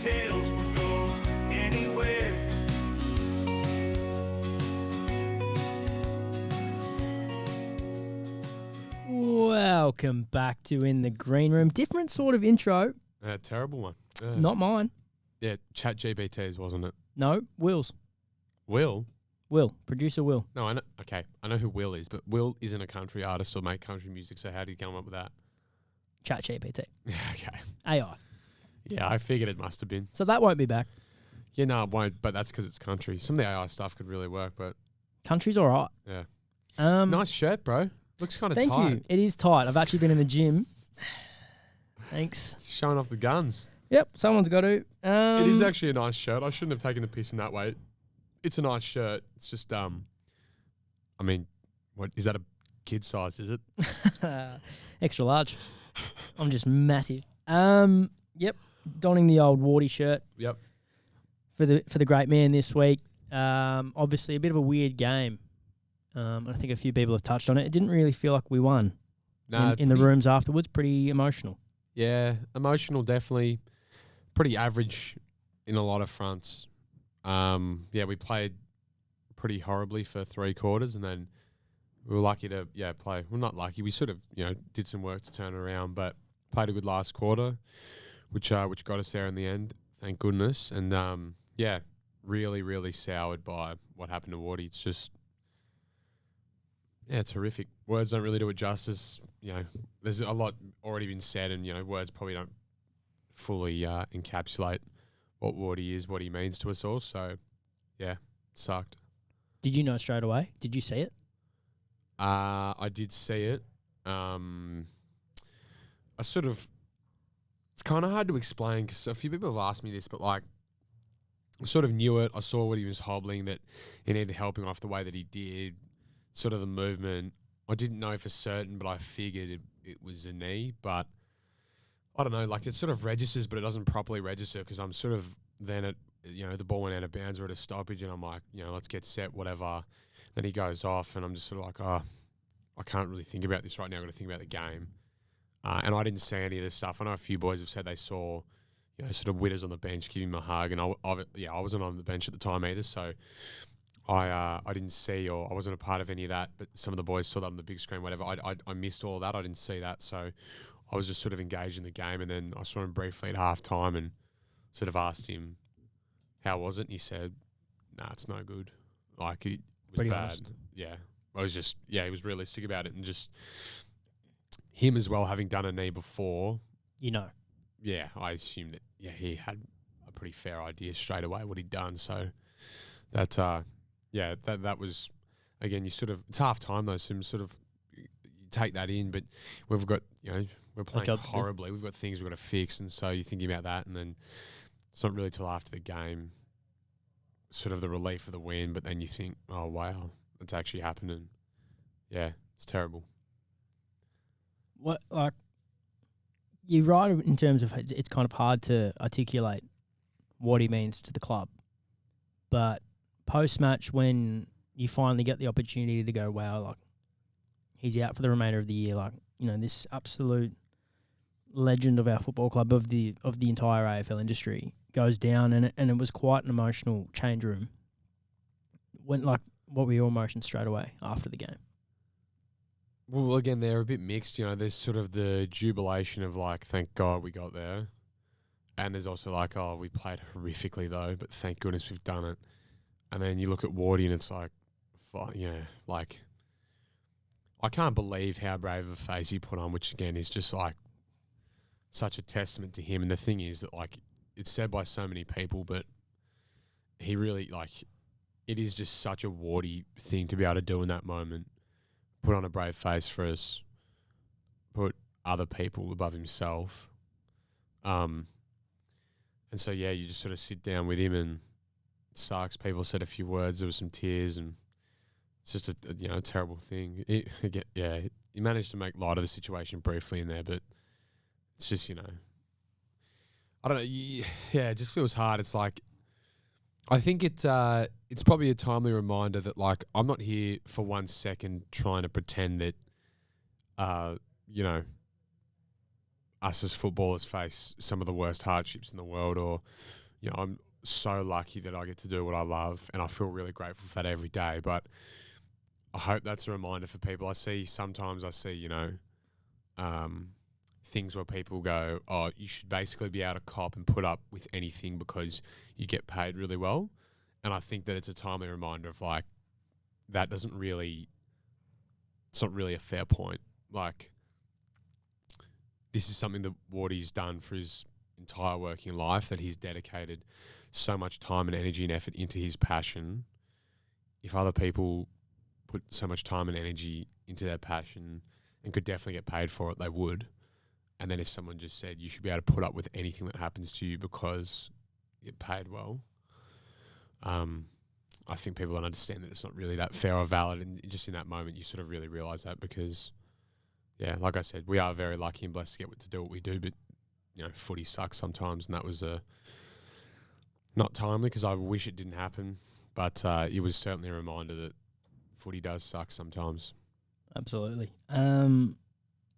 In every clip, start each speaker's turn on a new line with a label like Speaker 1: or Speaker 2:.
Speaker 1: Kettles will go anywhere.
Speaker 2: Welcome back to In the Green Room. Different sort of intro.
Speaker 3: Terrible one.
Speaker 2: Not mine.
Speaker 3: Yeah, ChatGPT's, wasn't it?
Speaker 2: No, Will's.
Speaker 3: Will?
Speaker 2: Producer Will.
Speaker 3: No, I know. Okay, I know who Will is, but Will isn't a country artist or make country music, so how did he come up with that?
Speaker 2: ChatGPT.
Speaker 3: Yeah, okay.
Speaker 2: AI.
Speaker 3: Yeah, I figured it must have been.
Speaker 2: So that won't be back.
Speaker 3: Yeah, no, it won't, but that's because it's country. Some of the AI stuff could really work, but
Speaker 2: Country's all right.
Speaker 3: yeah. Nice shirt, bro. Looks kind of tight.
Speaker 2: Thank you. It is tight. I've actually been in the gym. Thanks.
Speaker 3: It's showing off the guns.
Speaker 2: Yep, someone's got to.
Speaker 3: It is actually a nice shirt. I shouldn't have taken the piss in that way. It's a nice shirt. It's just, I mean, what is that a kid size, is it?
Speaker 2: Extra large. I'm just massive. Yep, donning the old Wardy shirt.
Speaker 3: Yep.
Speaker 2: For the great man this week. Obviously a bit of a weird game. I think a few people have touched on it. It didn't really feel like we won.
Speaker 3: Nah,
Speaker 2: in the rooms afterwards. Pretty emotional.
Speaker 3: Yeah, emotional, definitely. Pretty average in a lot of fronts. Yeah, we played pretty horribly for 3 quarters, and then we were lucky to play. Well, not lucky. We sort of did some work to turn it around, but played a good last quarter, which got us there in the end. Thank goodness. And yeah, really, really soured by what happened to Wardy. It's just. Yeah, it's horrific. Words don't really do it justice. There's a lot already been said, and words probably don't fully encapsulate what Wardy is, what he means to us all. So, yeah, it sucked.
Speaker 2: Did you know straight away? Did you see it?
Speaker 3: I did see it. I sort of. It's kind of hard to explain because a few people have asked me this, but I sort of knew it. I saw what he was hobbling, that he needed helping off the way that he did. Sort of the movement. I didn't know for certain, but I figured it was a knee. But I don't know, it sort of registers, but it doesn't properly register because I'm sort of then at, the ball went out of bounds or at a stoppage, and I'm like, let's get set, whatever. Then he goes off, and I'm just sort of like, oh, I can't really think about this right now. I've got to think about the game. And I didn't see any of this stuff. I know a few boys have said they saw, sort of Witters on the bench giving him a hug, and I wasn't on the bench at the time either, so. I didn't see, or I wasn't a part of any of that, but some of the boys saw that on the big screen, whatever. I missed all of that. I didn't see that. So I was just sort of engaged in the game. And then I saw him briefly at halftime and sort of asked him, how was it? And he said, nah, it's no good. It was
Speaker 2: pretty
Speaker 3: bad.
Speaker 2: honest.
Speaker 3: Yeah. I was just, he was realistic about it. And just him as well, having done a knee before. Yeah, I assumed that, he had a pretty fair idea straight away what he'd done. So that, yeah, that was, again, you sort of, it's half time though, so you sort of you take that in, but we've got, we're playing horribly. We've got things we've got to fix, and so you're thinking about that, and then it's not really till after the game, sort of the relief of the win, but then you think, oh, wow, it's actually happened, and yeah, it's terrible.
Speaker 2: What, you're right in terms of it's kind of hard to articulate what he means to the club, but post-match, when you finally get the opportunity to go, wow, he's out for the remainder of the year, this absolute legend of our football club, of the entire AFL industry, goes down, and it was quite an emotional change room. What were your emotions straight away after the game?
Speaker 3: Well, again, they're a bit mixed. There's sort of the jubilation of thank God we got there, and there's also oh, we played horrifically though, but thank goodness we've done it. And then you look at Wardy and it's I can't believe how brave of a face he put on, which again is just such a testament to him. And the thing is that it's said by so many people, but he really it is just such a Wardy thing to be able to do in that moment. Put on a brave face for us, put other people above himself. And so, you just sort of sit down with him, and sucks. People said a few words. There was some tears, and it's just a terrible thing. He managed to make light of the situation briefly in there, but it's just I don't know. Yeah, it just feels hard. It's I think it's probably a timely reminder that I'm not here for 1 second trying to pretend that us as footballers face some of the worst hardships in the world, or, you know, I'm so lucky that I get to do what I love, and I feel really grateful for that every day. But I hope that's a reminder for people. Sometimes I see, you know, things where people go, oh, you should basically be able to cop and put up with anything because you get paid really well. And I think that it's a timely reminder of, like, that doesn't really, it's not really a fair point. Like, this is something that Wardy's done for his entire working life, that he's dedicated so much time and energy and effort into his passion. If other people put so much time and energy into their passion and could definitely get paid for it, they would. And then if someone just said you should be able to put up with anything that happens to you because you get paid well, I think people don't understand that it's not really that fair or valid. And just in that moment, you sort of really realise that because, yeah, like I said, we are very lucky and blessed to get to do what we do. But, you know, footy sucks sometimes, and that was not timely because I wish it didn't happen. But it was certainly a reminder that footy does suck sometimes.
Speaker 2: Absolutely.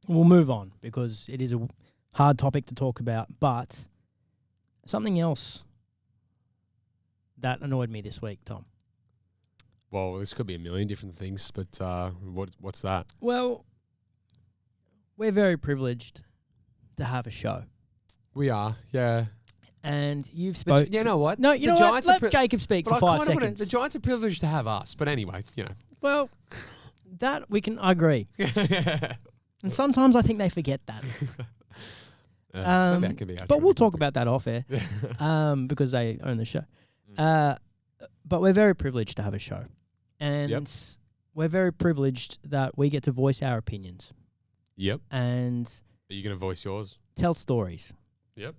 Speaker 2: We'll move on because it is a hard topic to talk about. But something else that annoyed me this week, Tom.
Speaker 3: Well, this could be a million different things, but what's that?
Speaker 2: Well, we're very privileged to have a show.
Speaker 3: We are, yeah.
Speaker 2: And you've spoken.
Speaker 3: You know what?
Speaker 2: No, you know what? Let Jacob speak for 5 seconds.
Speaker 3: The Giants are privileged to have us, but anyway, you know.
Speaker 2: Well, that we can agree. And sometimes I think they forget that.
Speaker 3: Maybe that could be
Speaker 2: but we'll talk about that off air because they own the show. But we're very privileged to have a show. And we're very privileged that we get to voice our opinions.
Speaker 3: Yep.
Speaker 2: And
Speaker 3: are you going to voice yours?
Speaker 2: Tell stories.
Speaker 3: Yep.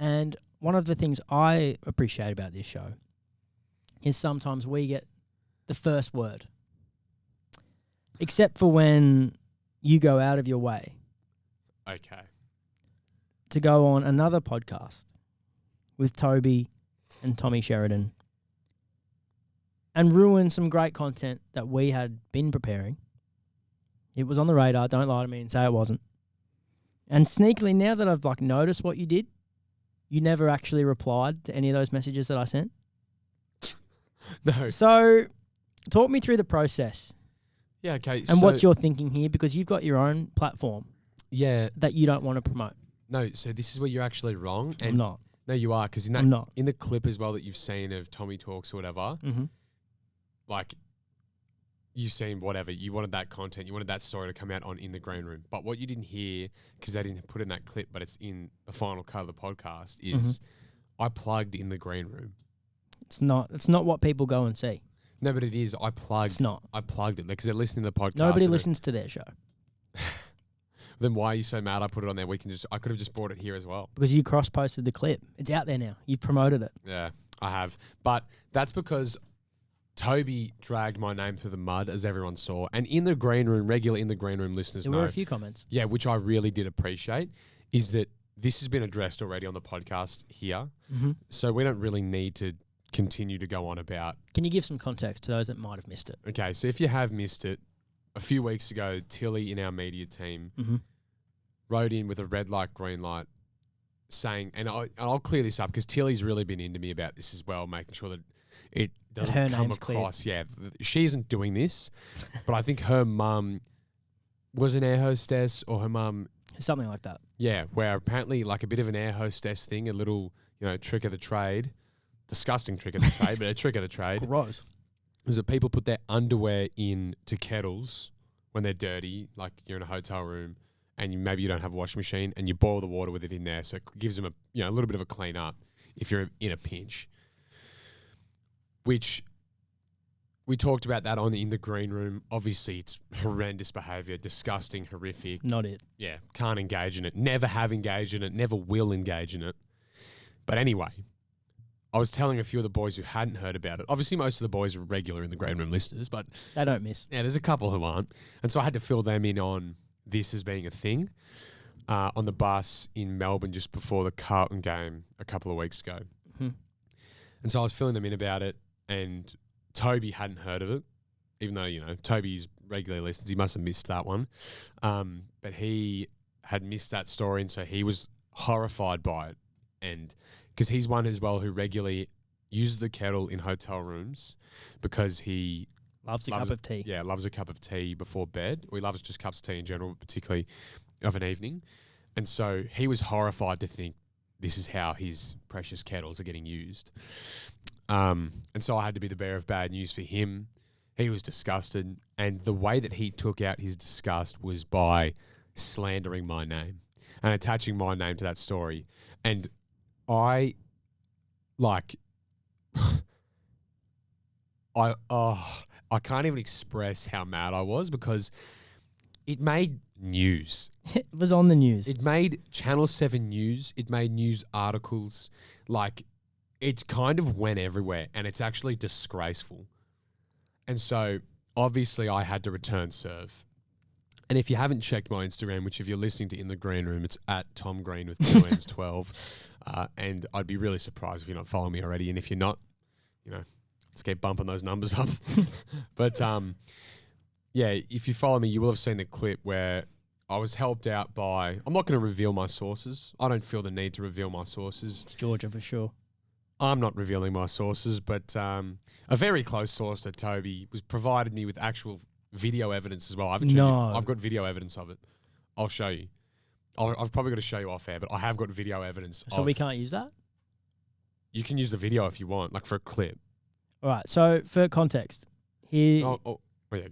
Speaker 2: And one of the things I appreciate about this show is sometimes we get the first word. Except for when you go out of your way.
Speaker 3: Okay.
Speaker 2: To go on another podcast with Toby and Tommy Sheridan and ruin some great content that we had been preparing. It was on the radar. Don't lie to me and say it wasn't. And sneakily, now that I've noticed what you did, you never actually replied to any of those messages that I sent.
Speaker 3: No.
Speaker 2: So, talk me through the process.
Speaker 3: Yeah, okay.
Speaker 2: And what's your thinking here? Because you've got your own platform.
Speaker 3: Yeah.
Speaker 2: That you don't want to promote.
Speaker 3: No, so this is where you're actually wrong. And
Speaker 2: I'm not.
Speaker 3: No, you are, because in the clip as well that you've seen of Tommy Talks or whatever, you've seen whatever, you wanted that content, you wanted that story to come out on In the Green Room. But what you didn't hear, because they didn't put in that clip, but it's in the final cut of the podcast, is I plugged In the Green Room.
Speaker 2: It's not what people go and see.
Speaker 3: No, but it is.
Speaker 2: It's not.
Speaker 3: I plugged it because they're listening to the podcast.
Speaker 2: Nobody listens to their show.
Speaker 3: Then why are you so mad I put it on there? I could have just brought it here as well.
Speaker 2: Because you cross-posted the clip. It's out there now. You've promoted it.
Speaker 3: Yeah, I have. But that's because Toby dragged my name through the mud, as everyone saw. And In the Green Room, regular In the Green Room listeners know.
Speaker 2: There were a few comments.
Speaker 3: Yeah, which I really did appreciate, is that this has been addressed already on the podcast here. Mm-hmm. So we don't really need to continue to go on about.
Speaker 2: Can you give some context to those that might have missed it?
Speaker 3: Okay, so if you have missed it, a few weeks ago, Tilly in our media team wrote in with a red light, green light, saying, and I'll clear this up because Tilly's really been into me about this as well, making sure that it doesn't come across. Clear. Yeah, she isn't doing this, but I think her mum was an air hostess, or her mum,
Speaker 2: something like that.
Speaker 3: Yeah, where apparently a bit of an air hostess thing, a little trick of the trade. Disgusting trick of the trade, but a trick of the trade.
Speaker 2: Gross.
Speaker 3: Is that people put their underwear into kettles when they're dirty, like you're in a hotel room and maybe you don't have a washing machine, and you boil the water with it in there, so it gives them a little bit of a clean up if you're in a pinch. Which we talked about that in the Green Room. Obviously, it's horrendous behaviour, disgusting, horrific.
Speaker 2: Not it.
Speaker 3: Yeah, can't engage in it. Never have engaged in it. Never will engage in it. But anyway, I was telling a few of the boys who hadn't heard about it. Obviously, most of the boys are regular In the Green Room listeners, but
Speaker 2: they don't miss.
Speaker 3: Yeah, there's a couple who aren't. And so I had to fill them in on this as being a thing on the bus in Melbourne just before the Carlton game a couple of weeks ago. Mm-hmm. And so I was filling them in about it, and Toby hadn't heard of it, even though, Toby's regularly listens. He must have missed that one. But he had missed that story, and so he was horrified by it. And because he's one as well who regularly uses the kettle in hotel rooms because he
Speaker 2: Loves a cup of tea.
Speaker 3: Yeah, loves a cup of tea before bed. Or he loves just cups of tea in general, but particularly of an evening. And so he was horrified to think this is how his precious kettles are getting used. And so I had to be the bearer of bad news for him. He was disgusted. And the way that he took out his disgust was by slandering my name and attaching my name to that story. And I can't even express how mad I was because it made news.
Speaker 2: It was on the news.
Speaker 3: It made Channel 7 news. It made news articles. Like, it kind of went everywhere, and it's actually disgraceful. And so, obviously, I had to return serve. And if you haven't checked my Instagram, which if you're listening to In the Green Room, it's at Tom Green with 2 N's 12. And I'd be really surprised if you're not following me already. And if you're not, let's keep bumping those numbers up. But, yeah, if you follow me, you will have seen the clip where I was helped out by... I'm not going to reveal my sources. I don't feel the need to reveal my sources.
Speaker 2: It's Georgia for sure.
Speaker 3: I'm not revealing my sources, but a very close source to Toby was provided me with actual video evidence as well. I've got video evidence of it. I'll show you. I've probably got to show you off air, but I have got video evidence.
Speaker 2: So we can't use that?
Speaker 3: You can use the video if you want, like for a clip.
Speaker 2: All right. So for context, here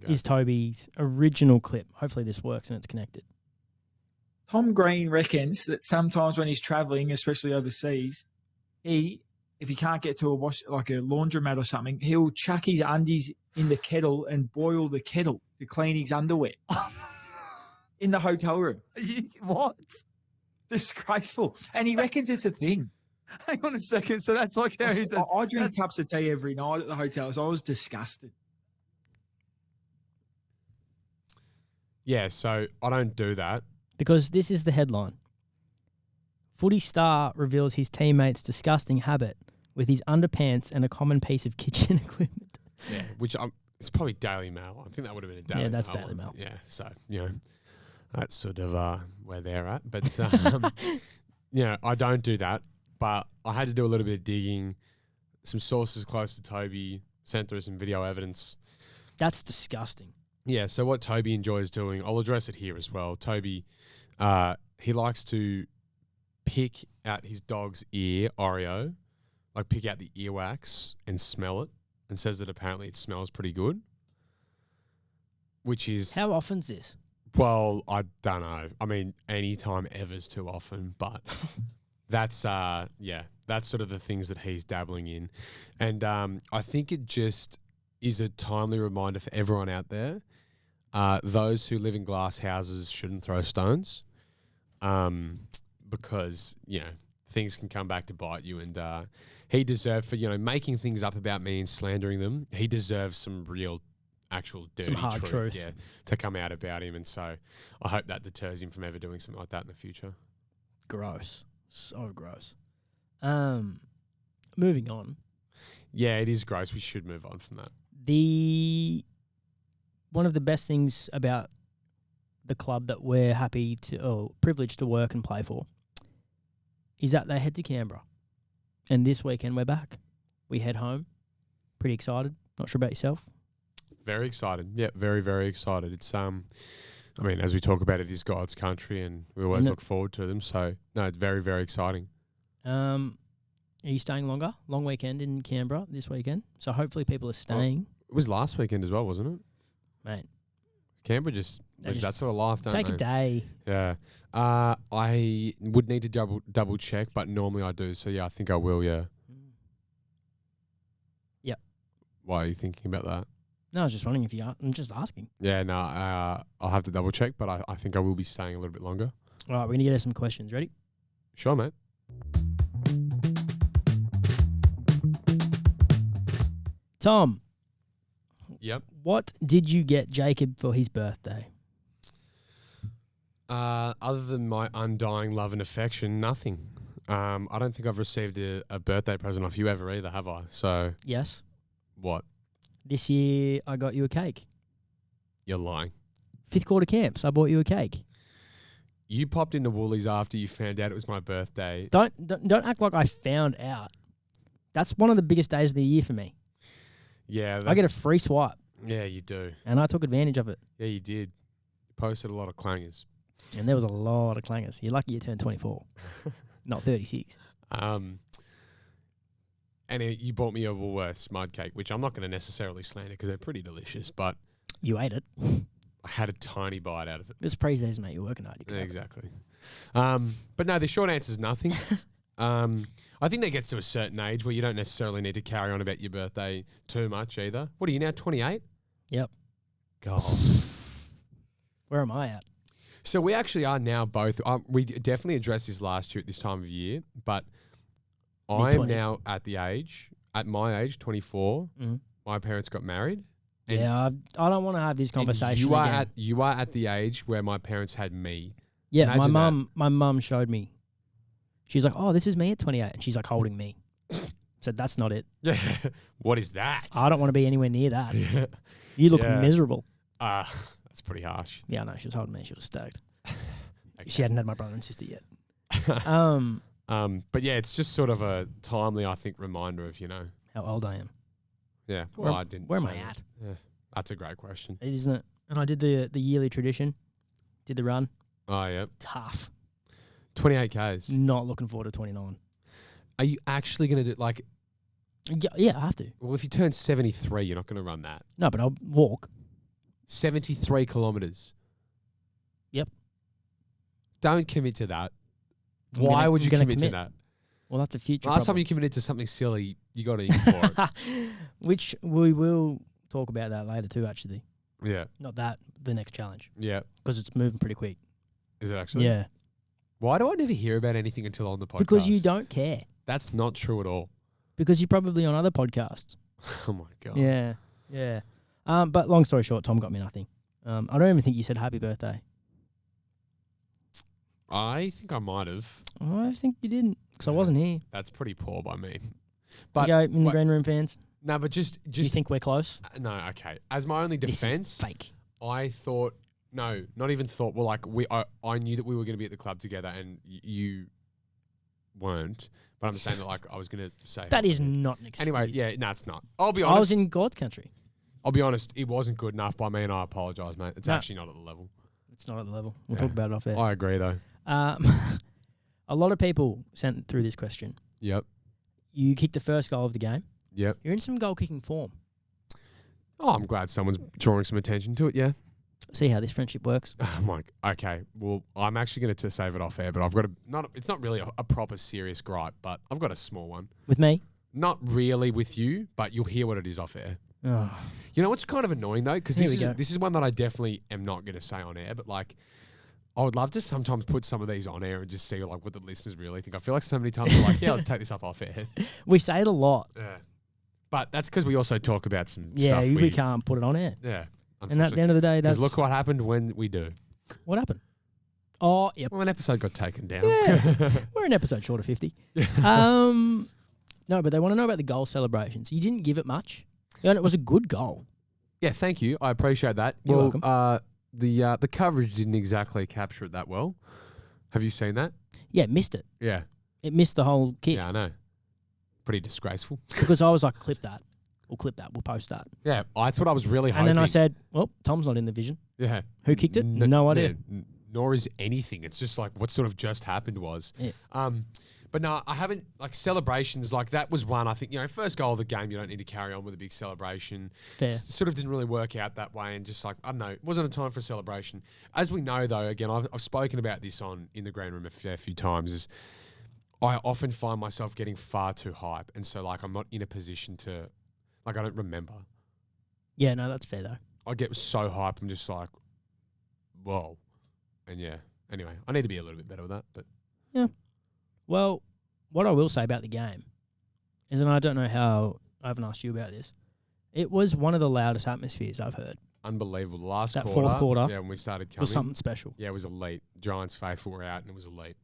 Speaker 2: is Toby's original clip. Hopefully this works and it's connected.
Speaker 4: Tom Green reckons that sometimes when he's travelling, especially overseas, if he can't get to a laundromat or something, he'll chuck his undies in the kettle and boil the kettle to clean his underwear in the hotel room.
Speaker 5: What?
Speaker 4: Disgraceful. And he reckons it's a thing.
Speaker 5: Hang on a second. So that's like how he does.
Speaker 4: I drink cups of tea every night at the hotel, so I was disgusted.
Speaker 3: Yeah, so I don't do that.
Speaker 2: Because this is the headline. Footy star reveals his teammate's disgusting habit with his underpants and a common piece of kitchen equipment.
Speaker 3: Yeah, which it's probably Daily Mail. I think that would have been a Daily Mail.
Speaker 2: Yeah, that's Daily Mail.
Speaker 3: Yeah, so, that's sort of where they're at. But, I don't do that. But I had to do a little bit of digging. Some sources close to Toby sent through some video evidence.
Speaker 2: That's disgusting.
Speaker 3: Yeah, so what Toby enjoys doing, I'll address it here as well. Toby, he likes to pick out his dog's ear, Oreo, like pick out the earwax and smell it, and says that apparently it smells pretty good. Which is...
Speaker 2: How often's this?
Speaker 3: Well, I don't know. I mean, any time ever's too often, but that's sort of the things that he's dabbling in. And I think it just is a timely reminder for everyone out there. Those who live in glass houses shouldn't throw stones. Because, things can come back to bite you. And he deserved for, making things up about me and slandering them, he deserves some real, actual dirty
Speaker 2: some hard truth.
Speaker 3: To come out about him. And so I hope that deters him from ever doing something like that in the future.
Speaker 2: Gross. So gross. Moving on.
Speaker 3: Yeah, it is gross. We should move on from that.
Speaker 2: One of the best things about the club that we're privileged to work and play for is that they head to Canberra. And this weekend we're back. We head home. Pretty excited. Not sure about yourself.
Speaker 3: Very excited. Yeah, very, very excited. It's as we talk about it, is God's country and we always look forward to them. So no, it's very, very exciting.
Speaker 2: Are you staying longer? Long weekend in Canberra this weekend. So hopefully people are staying.
Speaker 3: It was last weekend as well, wasn't it?
Speaker 2: Mate.
Speaker 3: Canberra just lives that sort of life, don't
Speaker 2: take
Speaker 3: they?
Speaker 2: a day.
Speaker 3: Yeah. I would need to double check, but normally I do. So yeah, I think I will, yeah.
Speaker 2: Yep.
Speaker 3: Why are you thinking about that?
Speaker 2: No, I was just wondering if you are. I'm just asking.
Speaker 3: Yeah, no, I'll have to double check, but I think I will be staying a little bit longer.
Speaker 2: All right, we're going to get some questions. Ready?
Speaker 3: Sure, mate.
Speaker 2: Tom.
Speaker 3: Yep.
Speaker 2: What did you get Jacob for his birthday?
Speaker 3: Other than my undying love and affection, nothing. I don't think I've received a birthday present off you ever either, have I? So
Speaker 2: yes.
Speaker 3: What?
Speaker 2: This year I got you a cake.
Speaker 3: You're lying.
Speaker 2: 5th quarter camps, I bought you a cake.
Speaker 3: You popped into Woolies after you found out it was my birthday.
Speaker 2: Don't act like I found out. That's one of the biggest days of the year for me.
Speaker 3: Yeah.
Speaker 2: I get a free swipe,
Speaker 3: Yeah, you do.
Speaker 2: and I took advantage of it.
Speaker 3: Yeah, you did. You posted a lot of clangers.
Speaker 2: And there was a lot of clangers. You're lucky you turned 24, not 36.
Speaker 3: And you bought me a Woolworths mud cake, which I'm not going to necessarily slander because they're pretty delicious, but
Speaker 2: You ate it.
Speaker 3: I had a tiny bite out of it.
Speaker 2: It was pre-season, mate. You're working hard. You could
Speaker 3: Yeah,
Speaker 2: have it.
Speaker 3: exactly. But no, the short answer is nothing. I think that gets to a certain age where you don't necessarily need to carry on about your birthday too much either. What are you now, 28?
Speaker 2: Yep.
Speaker 3: God.
Speaker 2: Where am I at?
Speaker 3: So we actually are now both. We definitely addressed this last year at this time of year, but I am
Speaker 2: Mid-20s.
Speaker 3: now at my age, 24.
Speaker 2: Mhm.
Speaker 3: My parents got married. And-
Speaker 2: Yeah, I don't want to have this
Speaker 3: and
Speaker 2: conversation
Speaker 3: you are
Speaker 2: again.
Speaker 3: you are at the age where my parents had me.
Speaker 2: Yeah,
Speaker 3: Imagine
Speaker 2: my mum showed me. She's like, "Oh, this is me at 28," and she's like holding me. Said, "That's not it.
Speaker 3: Yeah. What is that?
Speaker 2: I don't want to be anywhere near that.
Speaker 3: Yeah.
Speaker 2: You look
Speaker 3: Yeah.
Speaker 2: miserable."
Speaker 3: That's pretty harsh.
Speaker 2: Yeah, no, she was holding me. She was stoked.
Speaker 3: Okay.
Speaker 2: She hadn't had my brother and sister yet.
Speaker 3: But yeah, it's just sort of a timely, I think, reminder of,
Speaker 2: How old I am.
Speaker 3: yeah.
Speaker 2: Where-
Speaker 3: Well, I didn't.
Speaker 2: where am
Speaker 3: say
Speaker 2: I
Speaker 3: that.
Speaker 2: at?
Speaker 3: Yeah, that's a great question.
Speaker 2: Isn't it? And I did the yearly tradition. Did the run.
Speaker 3: Oh yeah,
Speaker 2: Tough.
Speaker 3: 28 Ks.
Speaker 2: Not looking forward to 29.
Speaker 3: Are you actually going to do like?
Speaker 2: Yeah, I have to.
Speaker 3: Well, if you turn 73, you're not going to run that.
Speaker 2: No, but I'll walk.
Speaker 3: 73 kilometers.
Speaker 2: Yep.
Speaker 3: Don't commit to that.
Speaker 2: I'm
Speaker 3: Why
Speaker 2: gonna-
Speaker 3: would
Speaker 2: I'm
Speaker 3: you
Speaker 2: gonna
Speaker 3: commit to
Speaker 2: commit.
Speaker 3: that?
Speaker 2: Well, that's a future
Speaker 3: Last time
Speaker 2: problem.
Speaker 3: you committed to something silly, you got eaten for it.
Speaker 2: Which we will talk about that later too, actually.
Speaker 3: Yeah,
Speaker 2: Not that, the next challenge.
Speaker 3: yeah.
Speaker 2: Because it's moving pretty quick.
Speaker 3: Is it actually?
Speaker 2: Yeah.
Speaker 3: Why do I never hear about anything until on the podcast?
Speaker 2: Because you don't care.
Speaker 3: That's not true at all.
Speaker 2: Because you're probably on other podcasts.
Speaker 3: Oh my god.
Speaker 2: Yeah. Yeah. But long story short, Tom got me nothing. I don't even think you said happy birthday.
Speaker 3: I think I might have.
Speaker 2: I think you didn't. Because I wasn't here.
Speaker 3: That's pretty poor by me.
Speaker 2: But
Speaker 3: But
Speaker 2: you go in the
Speaker 3: what-
Speaker 2: green room, fans.
Speaker 3: No, but just
Speaker 2: You think we're close?
Speaker 3: no. Okay. As my only
Speaker 2: This is
Speaker 3: defense,
Speaker 2: fake.
Speaker 3: I thought no, not even thought. Well, like I knew that we were going to be at the club together, and you weren't. But I'm just saying that like I was going to say
Speaker 2: That is not an excuse.
Speaker 3: Anyway, yeah, no, it's not. I'll be
Speaker 2: I was
Speaker 3: honest.
Speaker 2: in God's country.
Speaker 3: I'll be honest. It wasn't good enough by me, and I apologise, mate. It's
Speaker 2: No.
Speaker 3: actually not at the level.
Speaker 2: It's not at the level. We'll
Speaker 3: Yeah.
Speaker 2: talk about it off air.
Speaker 3: I agree, though.
Speaker 2: A lot of people sent through this question.
Speaker 3: Yep.
Speaker 2: You kicked the first goal of the game.
Speaker 3: Yep.
Speaker 2: You're in some goal kicking form.
Speaker 3: Oh, I'm glad someone's drawing some attention to it. Yeah.
Speaker 2: See how this friendship works.
Speaker 3: I'm like, okay, well, I'm actually going to save it off air, but I've got it's not really a proper serious gripe, but I've got a small one.
Speaker 2: With me?
Speaker 3: Not really with you, but you'll hear what it is off air.
Speaker 2: Oh,
Speaker 3: You know what's kind of annoying though? Because
Speaker 2: Here we go.
Speaker 3: this is one that I definitely am not going to say on air, but like, I would love to sometimes put some of these on air and just see like what the listeners really think. I feel like so many times we're like, yeah, let's take this up off air.
Speaker 2: we say it a lot.
Speaker 3: Yeah. But that's because we also talk about some
Speaker 2: Yeah,
Speaker 3: stuff.
Speaker 2: we can't put it on air.
Speaker 3: Yeah.
Speaker 2: And at the end of the day,
Speaker 3: Because
Speaker 2: that's
Speaker 3: look what happened when we do.
Speaker 2: what happened. Oh, yep.
Speaker 3: Well, an episode got taken down.
Speaker 2: Yeah. We're an episode short of 50. No, but they want to know about the goal celebrations. You didn't give it much. And it was a good goal.
Speaker 3: Yeah, thank you. I appreciate that.
Speaker 2: You're
Speaker 3: well,
Speaker 2: welcome.
Speaker 3: The coverage didn't exactly capture it that well. Have you seen that?
Speaker 2: Yeah, missed it.
Speaker 3: Yeah.
Speaker 2: It missed the whole kick.
Speaker 3: Yeah, I know. Pretty disgraceful.
Speaker 2: Because I was like, clip that. We'll clip that. We'll post that.
Speaker 3: Yeah, that's what I was really
Speaker 2: And
Speaker 3: hoping.
Speaker 2: then I said, well, Tom's not in the vision.
Speaker 3: yeah.
Speaker 2: Who kicked it?
Speaker 3: N-
Speaker 2: No idea.
Speaker 3: yeah, nor is anything. It's just like what sort of just happened was.
Speaker 2: Yeah.
Speaker 3: But no, I haven't, like celebrations, like that was one, I think, first goal of the game, you don't need to carry on with a big celebration.
Speaker 2: Fair.
Speaker 3: Sort of didn't really work out that way and just like, I don't know, it wasn't a time for a celebration. As we know though, again, I've spoken about this in the green room a fair few times, is I often find myself getting far too hype. And so like, I'm not in a position to, like, I don't remember.
Speaker 2: Yeah, no, that's fair though.
Speaker 3: I get so hype, I'm just like, whoa. And yeah, anyway, I need to be a little bit better with that, but.
Speaker 2: Well, what I will say about the game is, and I don't know how, I haven't asked you about this, it was one of the loudest atmospheres I've heard.
Speaker 3: Unbelievable. The last
Speaker 2: That
Speaker 3: quarter.
Speaker 2: fourth quarter
Speaker 3: Yeah, when we started
Speaker 2: It
Speaker 3: coming.
Speaker 2: was something special.
Speaker 3: Yeah, it was elite. Giants faithful were out and it was elite.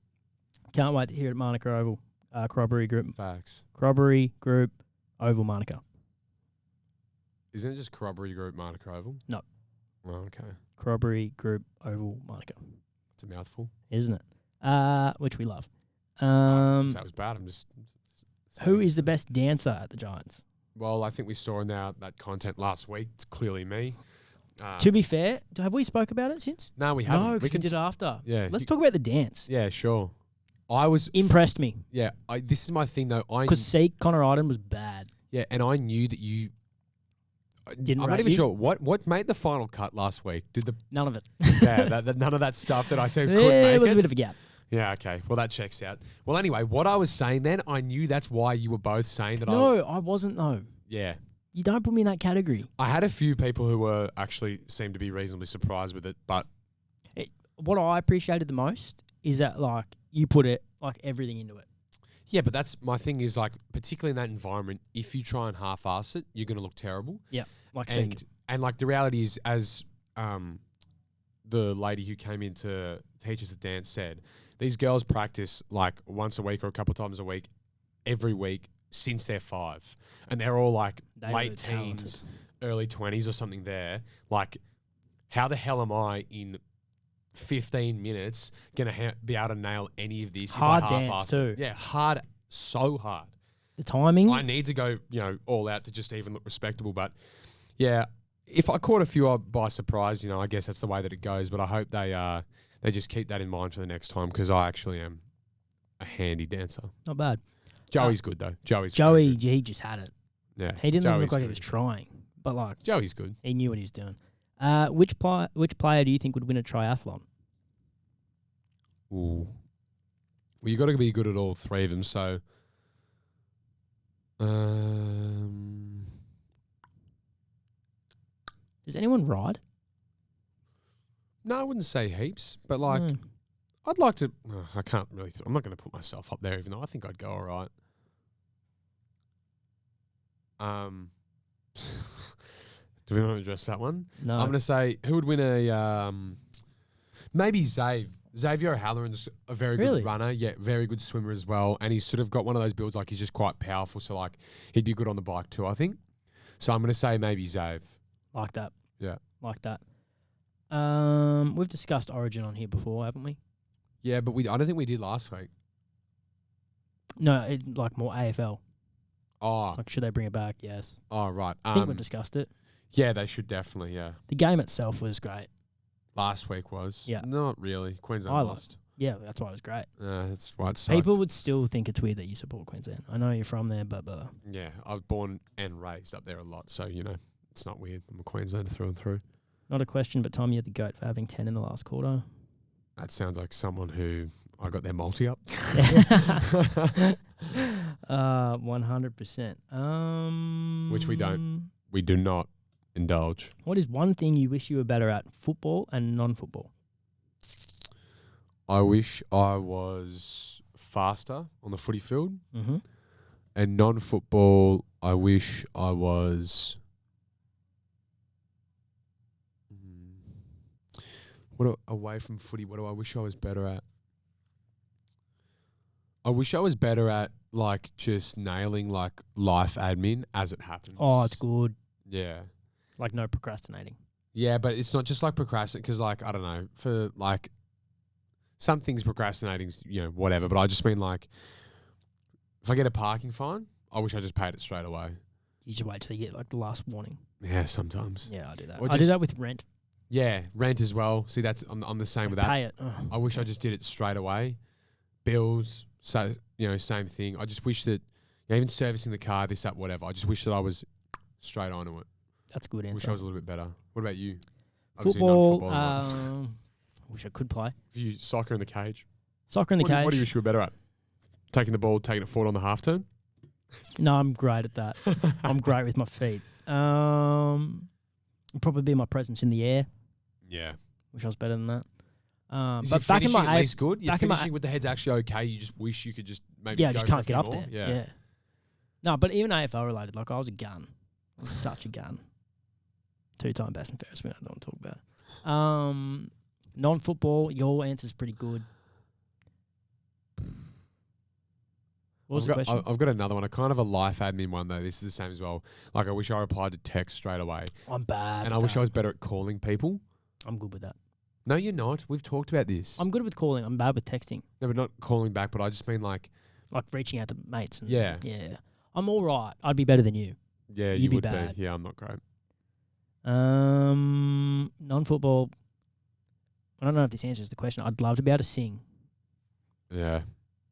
Speaker 2: Can't wait to hear it at Monaco Oval. Corroboree Group.
Speaker 3: Facts.
Speaker 2: Corroboree Group Oval Monaco.
Speaker 3: Isn't it just Corroboree Group Monaco Oval?
Speaker 2: No.
Speaker 3: Oh, okay.
Speaker 2: Corroboree Group Oval Monaco.
Speaker 3: It's a mouthful.
Speaker 2: isn't it? Which we love.
Speaker 3: That was bad. I'm just.
Speaker 2: Who
Speaker 3: saying.
Speaker 2: is the best dancer at the Giants?
Speaker 3: Well, I think we saw in that content last week. It's clearly me.
Speaker 2: To be fair, have we spoke about it since?
Speaker 3: No, we haven't.
Speaker 2: No,
Speaker 3: we
Speaker 2: because we did it after.
Speaker 3: Yeah.
Speaker 2: Let's talk about the dance.
Speaker 3: Yeah, sure. I was.
Speaker 2: Impressed me.
Speaker 3: Yeah. This is my thing though.
Speaker 2: Because Connor Iden was bad.
Speaker 3: Yeah, and I knew that you.
Speaker 2: Didn't
Speaker 3: I'm not
Speaker 2: rate
Speaker 3: even
Speaker 2: you?
Speaker 3: sure what made the final cut last week. Did the
Speaker 2: None of it.
Speaker 3: none of that stuff that I said couldn't
Speaker 2: There
Speaker 3: make
Speaker 2: was
Speaker 3: it?
Speaker 2: a bit of a gap.
Speaker 3: Yeah, okay. Well, that checks out. Well, anyway, what I was saying then, I knew that's why you were both saying that.
Speaker 2: No, I wasn't though.
Speaker 3: Yeah.
Speaker 2: You don't put me in that category.
Speaker 3: I had a few people who were actually seemed to be reasonably surprised with it, but
Speaker 2: What I appreciated the most is that like you put it like everything into it.
Speaker 3: yeah, but that's my thing is like, particularly in that environment, if you try and half-ass it, you're going to look terrible.
Speaker 2: Like
Speaker 3: And like the reality is, as the lady who came in to teach us the dance said, these girls practice like once a week or a couple of times a week, every week since they're 5, and they're all like
Speaker 2: They
Speaker 3: late
Speaker 2: were
Speaker 3: teens,
Speaker 2: talented.
Speaker 3: early 20s or something. There, like, how the hell am I in 15 minutes gonna be able to nail any of this?
Speaker 2: Hard
Speaker 3: if I
Speaker 2: dance
Speaker 3: half-ass
Speaker 2: too.
Speaker 3: it? Yeah, hard, so hard.
Speaker 2: The timing.
Speaker 3: I need to go, all out to just even look respectable. But yeah, if I caught a few by surprise, I guess that's the way that it goes. But I hope they just keep that in mind for the next time, because I actually am a handy dancer.
Speaker 2: Not bad.
Speaker 3: Joey's good though. Joey,
Speaker 2: he just had it.
Speaker 3: yeah,
Speaker 2: He didn't even
Speaker 3: Joey's
Speaker 2: look like he
Speaker 3: good.
Speaker 2: was trying, but like
Speaker 3: Joey's good.
Speaker 2: he knew what he was doing. Which player do you think would win a triathlon?
Speaker 3: Ooh. Well, you got to be good at all three of them. So,
Speaker 2: Does anyone ride?
Speaker 3: no, I wouldn't say heaps, but like,
Speaker 2: No.
Speaker 3: I'd like to. I can't really. I'm not going to put myself up there, even though I think I'd go all right. Do we want to address that one?
Speaker 2: No.
Speaker 3: I'm going to say who would win a maybe Xavier O'Halloran's a very
Speaker 2: Really?
Speaker 3: good runner, yeah, very good swimmer as well, and he's sort of got one of those builds like he's just quite powerful, so like he'd be good on the bike too, I think. So I'm going to say maybe Xav.
Speaker 2: Like that.
Speaker 3: Yeah.
Speaker 2: Like that. We've discussed Origin on here before, haven't we?
Speaker 3: Yeah, but I don't think we did last week.
Speaker 2: No, like more AFL.
Speaker 3: Oh,
Speaker 2: Like, should they bring it back? Yes.
Speaker 3: right.
Speaker 2: I think we've discussed it.
Speaker 3: Yeah, they should definitely. Yeah,
Speaker 2: The game itself was great.
Speaker 3: last week was.
Speaker 2: Yeah.
Speaker 3: Not really. Queensland
Speaker 2: I
Speaker 3: lost.
Speaker 2: Yeah, that's why it was great.
Speaker 3: That's why it sucked.
Speaker 2: People would still think it's weird that you support Queensland. I know you're from there, but
Speaker 3: Yeah, I was born and raised up there a lot, so it's not weird. I'm a Queenslander through and through.
Speaker 2: not a question, but Tom, you're the GOAT for having 10 in the last quarter.
Speaker 3: That sounds like someone who I got their multi up.
Speaker 2: 100%.
Speaker 3: Which we don't. We do not indulge.
Speaker 2: What is one thing you wish you were better at, football and non-football?
Speaker 3: I wish I was faster on the footy field,
Speaker 2: Mm-hmm.
Speaker 3: and non-football, I wish I was. Away from footy, what do I wish I was better at? I wish I was better at like just nailing like life admin as it happens.
Speaker 2: Oh, it's good.
Speaker 3: Yeah.
Speaker 2: Like no procrastinating.
Speaker 3: Yeah, but it's not just like procrastinate, because like, I don't know, for like some things procrastinating's, whatever, but I just mean like if I get a parking fine, I wish I just paid it straight away.
Speaker 2: You should wait till you get like the last warning.
Speaker 3: Yeah, sometimes.
Speaker 2: Yeah, I do that.
Speaker 3: Or
Speaker 2: I do
Speaker 3: just-
Speaker 2: that with rent.
Speaker 3: Yeah, rent as well. See, that's I'm the same with that.
Speaker 2: Pay it.
Speaker 3: I wish I just did it straight away. Bills, so same thing. I just wish that even servicing the car, this, that, whatever. I just wish that I was straight onto it.
Speaker 2: That's a good
Speaker 3: I wish
Speaker 2: answer.
Speaker 3: I was a little bit better. What about you?
Speaker 2: Football.
Speaker 3: non-football, right?
Speaker 2: I wish I could play.
Speaker 3: If you soccer in the cage.
Speaker 2: Soccer in the cage.
Speaker 3: What do you wish you were better at? Taking the ball, taking it forward on the half turn?
Speaker 2: No, I'm great at that. I'm great with my feet. Probably be my presence in the air.
Speaker 3: Yeah.
Speaker 2: Wish I was better than that.
Speaker 3: Is
Speaker 2: But
Speaker 3: your
Speaker 2: back in
Speaker 3: finishing
Speaker 2: my
Speaker 3: at least good? Your
Speaker 2: back in my
Speaker 3: finishing with the head's actually okay. You just wish you could just maybe
Speaker 2: yeah, I
Speaker 3: go
Speaker 2: just
Speaker 3: for a
Speaker 2: can't
Speaker 3: few
Speaker 2: get up
Speaker 3: more?
Speaker 2: there. Yeah. No, but even AFL related, like I was a gun. I was such a gun. 2-time best and fairest. I don't want to talk about it. Non-football, your answer's pretty good. What was the question?
Speaker 3: I've got another one, a kind of a life admin one though. This is the same as well. Like I wish I replied to text straight away,
Speaker 2: I'm bad.
Speaker 3: and
Speaker 2: at
Speaker 3: I wish
Speaker 2: that.
Speaker 3: I was better at calling people.
Speaker 2: I'm good with that.
Speaker 3: No, you're not. We've talked about this.
Speaker 2: I'm good with calling. I'm bad with texting.
Speaker 3: No, but not calling back. But I just mean like,
Speaker 2: Like reaching out to mates. And
Speaker 3: Yeah.
Speaker 2: Yeah. I'm all right. I'd be better than you.
Speaker 3: yeah,
Speaker 2: You'd
Speaker 3: you
Speaker 2: be
Speaker 3: would
Speaker 2: bad.
Speaker 3: be. Yeah, I'm not great.
Speaker 2: Non-football. I don't know if this answers the question. I'd love to be able to sing.
Speaker 3: Yeah,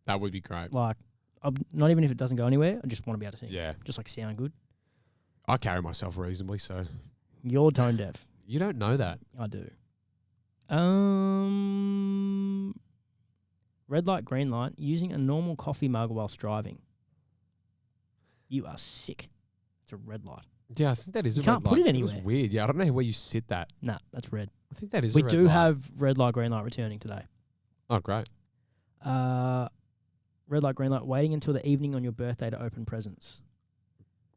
Speaker 3: that would be great.
Speaker 2: Like, not even if it doesn't go anywhere. I just want to be able to sing.
Speaker 3: Yeah,
Speaker 2: Just like sound good.
Speaker 3: I carry myself reasonably, so
Speaker 2: You're tone deaf.
Speaker 3: you don't know that.
Speaker 2: I do. Red light, green light. Using a normal coffee mug whilst driving. You are sick. It's a red light.
Speaker 3: Yeah, I think that is
Speaker 2: You
Speaker 3: a
Speaker 2: can't
Speaker 3: red
Speaker 2: put
Speaker 3: light.
Speaker 2: it
Speaker 3: Feels
Speaker 2: anywhere.
Speaker 3: weird. Yeah, I don't know where you sit that.
Speaker 2: Nah, that's red.
Speaker 3: I think that is
Speaker 2: We
Speaker 3: a red
Speaker 2: do
Speaker 3: light.
Speaker 2: have red light, green light returning today.
Speaker 3: Oh, great.
Speaker 2: Red light, green light. Waiting until the evening on your birthday to open presents.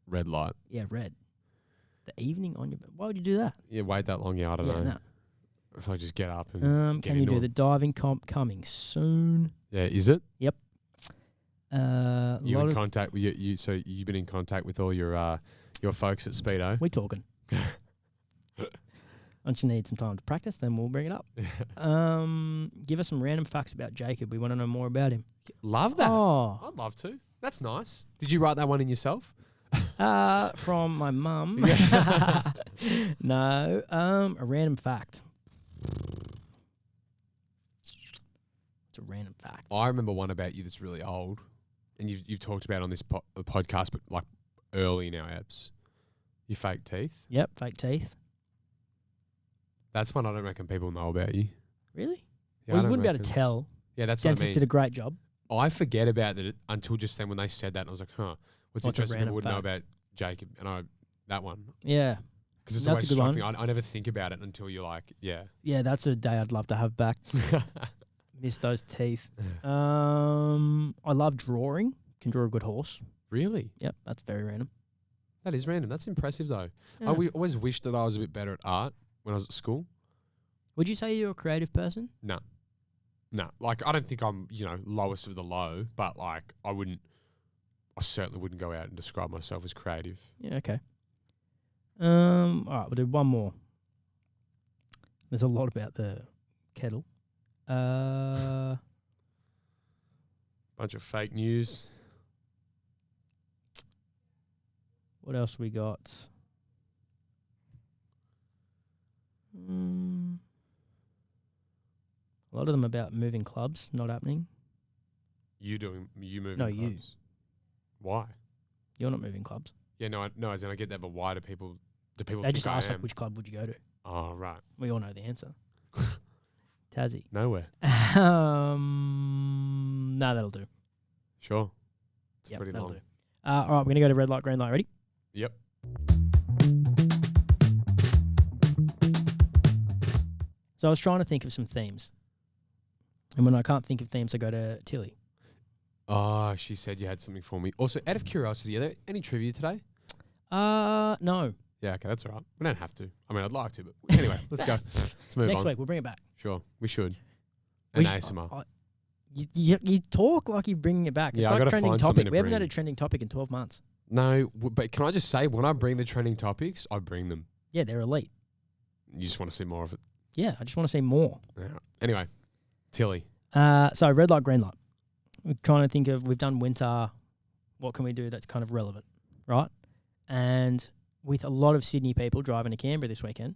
Speaker 3: Red light.
Speaker 2: Yeah, red. The evening on your. Why would you do that?
Speaker 3: Yeah, wait that long. Yeah, I don't know.
Speaker 2: Nah.
Speaker 3: If I just get up and get
Speaker 2: Can you
Speaker 3: into
Speaker 2: do
Speaker 3: it.
Speaker 2: the diving comp coming soon?
Speaker 3: Yeah, is it?
Speaker 2: You
Speaker 3: You in contact with you? So you've been in contact with all your folks at Speedo.
Speaker 2: We talking. Once you need some time to practice, then we'll bring it up. Give us some random facts about Jacob. We want to know more about him.
Speaker 3: Love that.
Speaker 2: Oh,
Speaker 3: I'd love to. That's nice. Did you write that one in yourself?
Speaker 2: from my mum. No, a random fact. It's a random fact.
Speaker 3: I remember one about you that's really old, and you've talked about on this podcast, but like early in our apps. Your fake teeth.
Speaker 2: Yep, fake teeth.
Speaker 3: That's one I don't reckon people know about you.
Speaker 2: Really?
Speaker 3: Yeah,
Speaker 2: Well,
Speaker 3: I
Speaker 2: you
Speaker 3: don't
Speaker 2: wouldn't be able to
Speaker 3: reckon.
Speaker 2: tell.
Speaker 3: Yeah, that's what I
Speaker 2: Dentist
Speaker 3: mean.
Speaker 2: did a great job.
Speaker 3: I forget about it until just then when they said that, and I was like, huh. What's
Speaker 2: What's a
Speaker 3: interesting, people
Speaker 2: random
Speaker 3: wouldn't know
Speaker 2: fact?
Speaker 3: about Jacob. And that one.
Speaker 2: Yeah.
Speaker 3: Because it's
Speaker 2: That's
Speaker 3: always
Speaker 2: a good
Speaker 3: struck
Speaker 2: one.
Speaker 3: me. I never think about it until you're like, yeah.
Speaker 2: Yeah, that's a day I'd love to have back. Miss those teeth. I love drawing. Can draw a good horse.
Speaker 3: Really?
Speaker 2: Yep, that's very random.
Speaker 3: That is random. That's impressive, though.
Speaker 2: Yeah.
Speaker 3: I always wished that I was a bit better at art when I was at school.
Speaker 2: Would you say you're a creative person?
Speaker 3: No. Like, I don't think I'm, lowest of the low, but, like, I certainly wouldn't go out and describe myself as creative.
Speaker 2: Yeah, okay. All right, we'll do one more. There's a lot about the kettle.
Speaker 3: Bunch of fake news.
Speaker 2: What else we got? A lot of them about moving clubs, not happening.
Speaker 3: You moving
Speaker 2: No, you.
Speaker 3: clubs. Why?
Speaker 2: You're not moving clubs.
Speaker 3: Yeah, no, as in I get that, but why do people
Speaker 2: They
Speaker 3: think
Speaker 2: just
Speaker 3: I
Speaker 2: ask
Speaker 3: am?
Speaker 2: like, which club would you go to?
Speaker 3: Oh, right.
Speaker 2: We all know the answer. Tassie.
Speaker 3: Nowhere.
Speaker 2: No, that'll do.
Speaker 3: Sure. It's
Speaker 2: Yep,
Speaker 3: pretty
Speaker 2: that'll
Speaker 3: long.
Speaker 2: do. All right, we're going to go to red light, green light. Ready?
Speaker 3: Yep.
Speaker 2: So I was trying to think of some themes. And when I can't think of themes, I go to Tilly.
Speaker 3: Oh, she said you had something for me. Also, out of curiosity, are there any trivia today?
Speaker 2: No.
Speaker 3: Yeah, okay, that's all right. We don't have to. I mean, I'd like to, but anyway, let's go. Let's move
Speaker 2: Next
Speaker 3: on.
Speaker 2: week, we'll bring it back.
Speaker 3: Sure, we should.
Speaker 2: We
Speaker 3: And
Speaker 2: sh-
Speaker 3: ASMR.
Speaker 2: You talk like you're bringing it back.
Speaker 3: Yeah,
Speaker 2: It's
Speaker 3: I
Speaker 2: like
Speaker 3: gotta
Speaker 2: trending
Speaker 3: find something
Speaker 2: topic.
Speaker 3: to
Speaker 2: We haven't had
Speaker 3: bring.
Speaker 2: a trending topic in 12 months.
Speaker 3: No, but can I just say, when I bring the trending topics, I bring them.
Speaker 2: Yeah, they're elite.
Speaker 3: You just want to see more of it.
Speaker 2: Yeah, I just want to see more.
Speaker 3: Yeah. Anyway, Tilly.
Speaker 2: So red light, green light. We're trying to think of, we've done winter. What can we do that's kind of relevant, right? And with a lot of Sydney people driving to Canberra this weekend,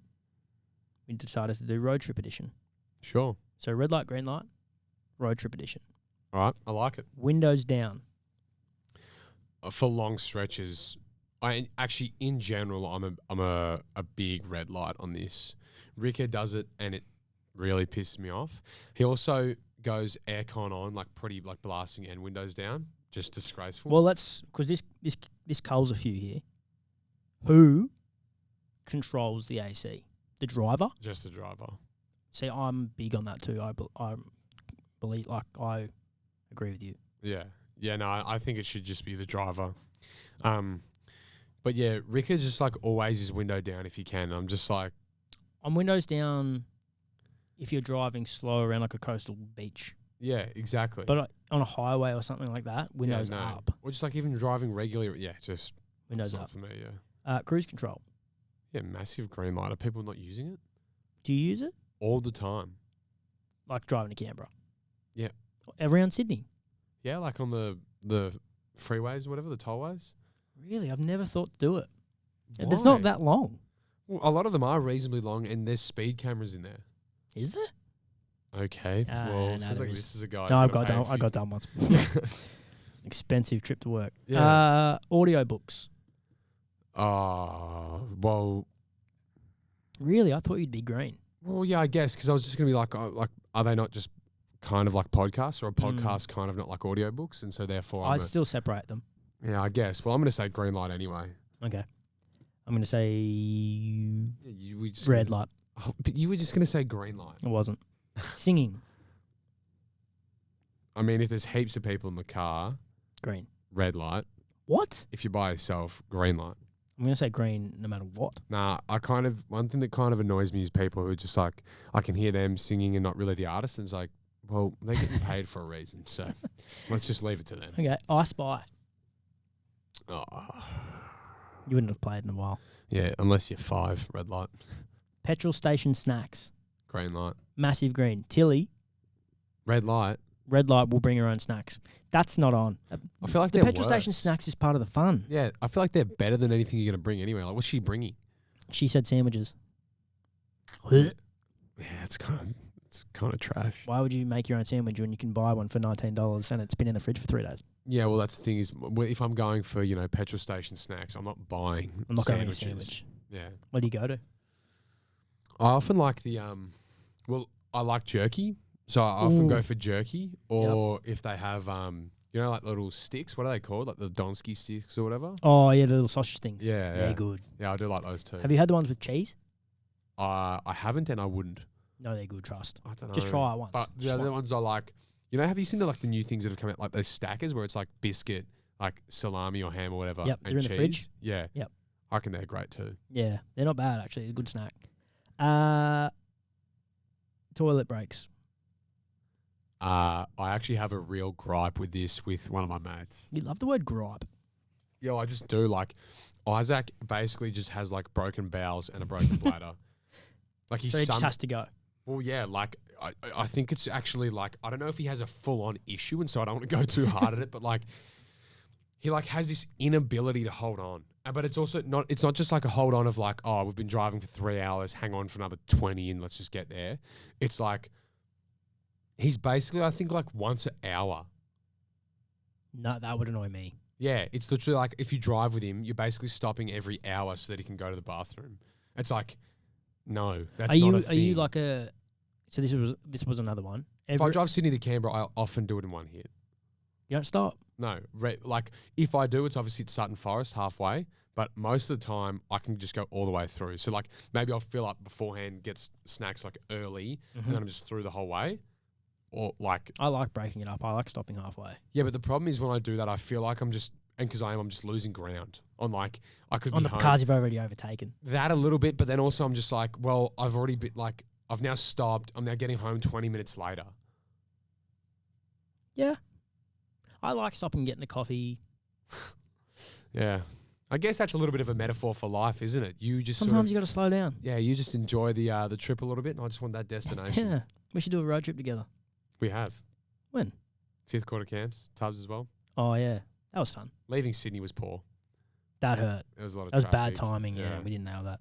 Speaker 2: we decided to do road trip edition.
Speaker 3: Sure.
Speaker 2: So red light, green light, road trip edition.
Speaker 3: All right, I like it.
Speaker 2: Windows down.
Speaker 3: For long stretches, I actually, in general, I'm a big red light on this. Ricker does it, and it really pisses me off. He also goes aircon on, like pretty like blasting, and windows down. Just disgraceful.
Speaker 2: Well, because this culls a few here. Who controls the AC? The driver?
Speaker 3: Just the driver.
Speaker 2: See, I'm big on that too. I believe, like, I agree with you.
Speaker 3: Yeah. Yeah, no, I think it should just be the driver. But yeah, Ricker just like always is window down if you can. I'm just like,
Speaker 2: I'm windows down if you're driving slow around like a coastal beach.
Speaker 3: yeah, exactly.
Speaker 2: But on a highway or something like that, windows
Speaker 3: yeah, no.
Speaker 2: up.
Speaker 3: Or just like even driving regularly. Yeah, just
Speaker 2: Windows
Speaker 3: it's not
Speaker 2: up.
Speaker 3: for me, yeah.
Speaker 2: Cruise control.
Speaker 3: Yeah, massive green light. Are people not using it?
Speaker 2: Do you use it?
Speaker 3: all the time.
Speaker 2: Like driving to Canberra.
Speaker 3: Yeah.
Speaker 2: Around Sydney.
Speaker 3: Yeah, like on the freeways or whatever, the tollways.
Speaker 2: Really? I've never thought to do it.
Speaker 3: Why?
Speaker 2: It's not that long.
Speaker 3: Well, a lot of them are reasonably long, and there's speed cameras in there.
Speaker 2: Is there?
Speaker 3: Okay.
Speaker 2: No,
Speaker 3: Sounds
Speaker 2: there
Speaker 3: like
Speaker 2: is.
Speaker 3: this is a guy.
Speaker 2: No,
Speaker 3: who's
Speaker 2: I
Speaker 3: gotta
Speaker 2: got
Speaker 3: pay
Speaker 2: done once.
Speaker 3: a few-
Speaker 2: Expensive trip to work.
Speaker 3: Yeah.
Speaker 2: Audiobooks.
Speaker 3: Well,
Speaker 2: Really? I thought you'd be green.
Speaker 3: yeah, I guess because I was just gonna be like, are they not just kind of like podcasts, or a
Speaker 2: Mm.
Speaker 3: podcast kind of not like audiobooks, and so therefore
Speaker 2: I still separate them.
Speaker 3: yeah, I guess. Well, I'm gonna say green light anyway.
Speaker 2: Okay. I'm going to say
Speaker 3: Yeah, we just
Speaker 2: red light.
Speaker 3: Oh, but you were just gonna say green light.
Speaker 2: It wasn't. Singing.
Speaker 3: I mean, if there's heaps of people in the car,
Speaker 2: Green.
Speaker 3: red light.
Speaker 2: What?
Speaker 3: If you're by yourself, green light.
Speaker 2: I'm going to say green no matter what.
Speaker 3: Nah, one thing that kind of annoys me is people who are just like, I can hear them singing and not really the artist. And it's like, well, they're getting paid for a reason. So let's just leave it to them.
Speaker 2: Okay. I Spy.
Speaker 3: Oh,
Speaker 2: You wouldn't have played in a while.
Speaker 3: yeah, unless you're 5, red light,
Speaker 2: Petrol station snacks.
Speaker 3: green light,
Speaker 2: Massive green. Tilly.
Speaker 3: red light.
Speaker 2: Red light will bring her own snacks. That's not on.
Speaker 3: I feel like
Speaker 2: The
Speaker 3: they're
Speaker 2: petrol station
Speaker 3: worse.
Speaker 2: snacks is part of the fun.
Speaker 3: Yeah, I feel like they're better than anything you're going to bring anyway. Like, what's she bringing?
Speaker 2: She said sandwiches.
Speaker 3: Yeah, it's kind of trash.
Speaker 2: Why would you make your own sandwich when you can buy one for $19 and it's been in the fridge for 3 days?
Speaker 3: Yeah, well, that's the thing is, if I'm going for, petrol station snacks, I'm not buying
Speaker 2: I'm not going to
Speaker 3: sandwiches.
Speaker 2: a sandwich.
Speaker 3: Yeah.
Speaker 2: Where do you go to?
Speaker 3: I often like I like jerky. So I often go
Speaker 2: Ooh.
Speaker 3: for jerky, or if they have, like little sticks. What are they called? Like the Donsky sticks or whatever.
Speaker 2: Oh, yeah, the little sausage things.
Speaker 3: Yeah,
Speaker 2: They're
Speaker 3: yeah.
Speaker 2: good.
Speaker 3: Yeah, I do like those too.
Speaker 2: Have you had the ones with cheese?
Speaker 3: I haven't, and I wouldn't.
Speaker 2: No, they're good, trust.
Speaker 3: I don't know.
Speaker 2: Just try it once.
Speaker 3: But the
Speaker 2: Just
Speaker 3: other
Speaker 2: once.
Speaker 3: ones I like, have you seen the new things that have come out, like those stackers where it's like biscuit, like salami or ham or whatever?
Speaker 2: Yep,
Speaker 3: and
Speaker 2: they're in the fridge.
Speaker 3: cheese? Yeah.
Speaker 2: Yep.
Speaker 3: I reckon they're great too.
Speaker 2: Yeah, they're not bad, actually. They're a good snack. Toilet breaks.
Speaker 3: I actually have a real gripe with this with one of my mates.
Speaker 2: You love the word gripe.
Speaker 3: Yeah, I just do. Like, Isaac basically just has like broken bowels and a broken bladder. Like he's
Speaker 2: So he just has to go.
Speaker 3: Well, yeah, like I think it's actually like, I don't know if he has a full on issue, and so I don't want to go too hard at it, but like he like has this inability to hold on. But it's also not, it's not just like a hold on of like, oh, we've been driving for 3 hours, hang on for another 20 and let's just get there. It's like, he's basically, I think, like once an hour.
Speaker 2: No, that would annoy me.
Speaker 3: Yeah, it's literally like if you drive with him, you're basically stopping every hour so that he can go to the bathroom. It's like, no, that's
Speaker 2: Are
Speaker 3: not
Speaker 2: you
Speaker 3: a thing.
Speaker 2: are you like a? So this was another one.
Speaker 3: If I drive Sydney to Canberra, I often do it in one hit.
Speaker 2: You don't stop.
Speaker 3: No, like if I do, it's obviously at Sutton Forest halfway, but most of the time I can just go all the way through. So like maybe I'll fill up beforehand, get snacks like early, and then I'm just through the whole way. Or like,
Speaker 2: I like breaking it up. I like stopping halfway.
Speaker 3: yeah, but the problem is when I do that, I feel like I'm just, and because I'm just losing ground on like, I could
Speaker 2: On
Speaker 3: be
Speaker 2: the
Speaker 3: home.
Speaker 2: cars you've already overtaken.
Speaker 3: That a little bit, but then also I'm just like, well, I've already been like, I've now stopped. I'm now getting home 20 minutes later.
Speaker 2: Yeah. I like stopping and getting a coffee.
Speaker 3: Yeah. I guess that's a little bit of a metaphor for life, isn't it? You just
Speaker 2: Sometimes you got to slow down.
Speaker 3: yeah, you just enjoy the trip a little bit, and I just want that destination.
Speaker 2: Yeah. We should do a road trip together.
Speaker 3: We have.
Speaker 2: When?
Speaker 3: 5th quarter camps, Tubbs as well.
Speaker 2: Oh, yeah. That was fun.
Speaker 3: Leaving Sydney was poor.
Speaker 2: That hurt.
Speaker 3: There was a lot of
Speaker 2: That was bad
Speaker 3: traffic.
Speaker 2: timing. Yeah.
Speaker 3: Yeah.
Speaker 2: We didn't nail that.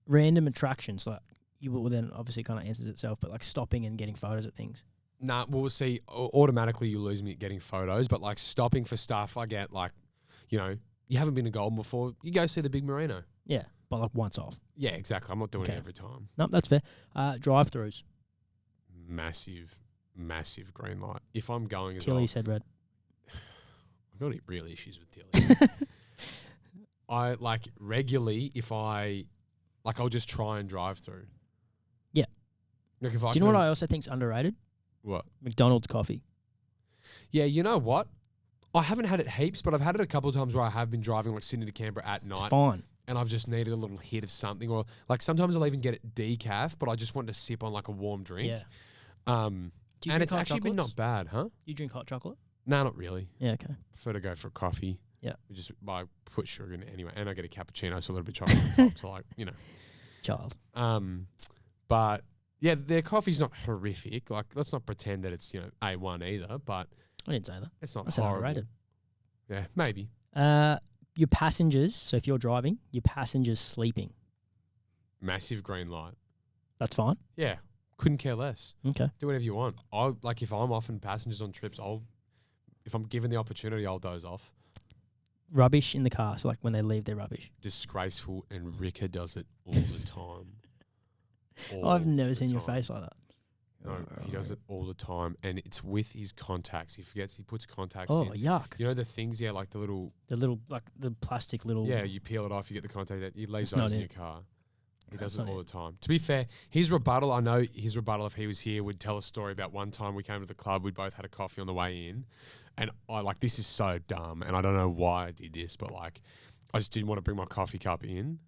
Speaker 2: Random attractions. Like, you will then obviously kind of answers itself, but like stopping and getting photos at things.
Speaker 3: Nah, we'll see. Automatically, you lose me at getting photos, but like stopping for stuff, I get like, you haven't been to Golden before. You go see the big Merino.
Speaker 2: Yeah. But like once off.
Speaker 3: Yeah, exactly. I'm not doing
Speaker 2: Okay.
Speaker 3: it every time.
Speaker 2: No, that's fair. Drive-throughs.
Speaker 3: Massive green light. If I'm going as
Speaker 2: Tilly
Speaker 3: well,
Speaker 2: said red.
Speaker 3: I've got real issues with Tilly. I like regularly, if I like, I'll just try and drive through.
Speaker 2: Yeah.
Speaker 3: Like if I
Speaker 2: Do you know what
Speaker 3: can-
Speaker 2: I also think's underrated?
Speaker 3: What?
Speaker 2: McDonald's coffee.
Speaker 3: Yeah, you know what? I haven't had it heaps, but I've had it a couple of times where I have been driving like Sydney to Canberra at
Speaker 2: It's
Speaker 3: night,
Speaker 2: fine.
Speaker 3: and I've just needed a little hit of something, or like sometimes I'll even get it decaf, but I just want to sip on like a warm drink.
Speaker 2: Yeah.
Speaker 3: And
Speaker 2: Do you drink
Speaker 3: it's
Speaker 2: hot
Speaker 3: actually been
Speaker 2: chocolates?
Speaker 3: not bad, huh?
Speaker 2: Do you drink hot chocolate?
Speaker 3: No, not really.
Speaker 2: Yeah, okay.
Speaker 3: Prefer to go for a coffee.
Speaker 2: Yeah.
Speaker 3: I put sugar in it anyway, and I get a cappuccino, so a little bit of chocolate on top. So like,
Speaker 2: Child.
Speaker 3: But yeah, their coffee's not horrific. Like, let's not pretend that it's A1 either. But
Speaker 2: I didn't say that.
Speaker 3: it's not
Speaker 2: I said
Speaker 3: horrible.
Speaker 2: overrated.
Speaker 3: Yeah, maybe.
Speaker 2: Your passengers, so if you're driving, your passengers sleeping.
Speaker 3: Massive green light.
Speaker 2: That's fine.
Speaker 3: Yeah, couldn't care less.
Speaker 2: Okay.
Speaker 3: Do whatever you want. If I'm often passengers on trips, if I'm given the opportunity, I'll doze off.
Speaker 2: Rubbish in the car, so like when they leave their rubbish.
Speaker 3: Disgraceful, and Rika does it all the time.
Speaker 2: I've never
Speaker 3: the
Speaker 2: seen your
Speaker 3: time.
Speaker 2: face like that.
Speaker 3: No, he does it all the time, and it's with his contacts. He puts contacts
Speaker 2: Oh,
Speaker 3: in.
Speaker 2: yuck.
Speaker 3: You know the things, like the little.
Speaker 2: Like the plastic little.
Speaker 3: Yeah, you peel it off, you get the contact. He leaves
Speaker 2: That's not
Speaker 3: those in
Speaker 2: it.
Speaker 3: your car. He
Speaker 2: That's
Speaker 3: does it
Speaker 2: not
Speaker 3: all
Speaker 2: it.
Speaker 3: the time. To be fair, his rebuttal, I know his rebuttal, if he was here, would tell a story about one time we came to the club, we both had a coffee on the way in, and this is so dumb, and I don't know why I did this, but I just didn't want to bring my coffee cup in.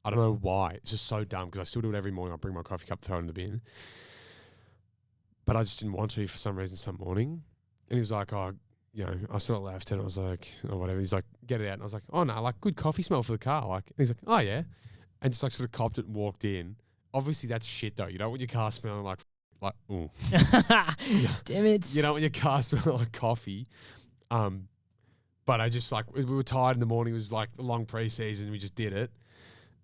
Speaker 3: I don't know why. It's just so dumb because I still do it every morning. I bring my coffee cup, throw it in the bin. But I just didn't want to for some reason some morning. And he was like, I still left, and I was like, oh, whatever. He's like, get it out. And I was like, oh, no, good coffee smell for the car. And he's like, oh, yeah. And just sort of copped it and walked in. Obviously, that's shit, though. You don't want your car smelling like ooh.
Speaker 2: Damn it.
Speaker 3: You don't want your car smelling like coffee. But I just, we were tired in the morning. It was a long pre-season. We just did it.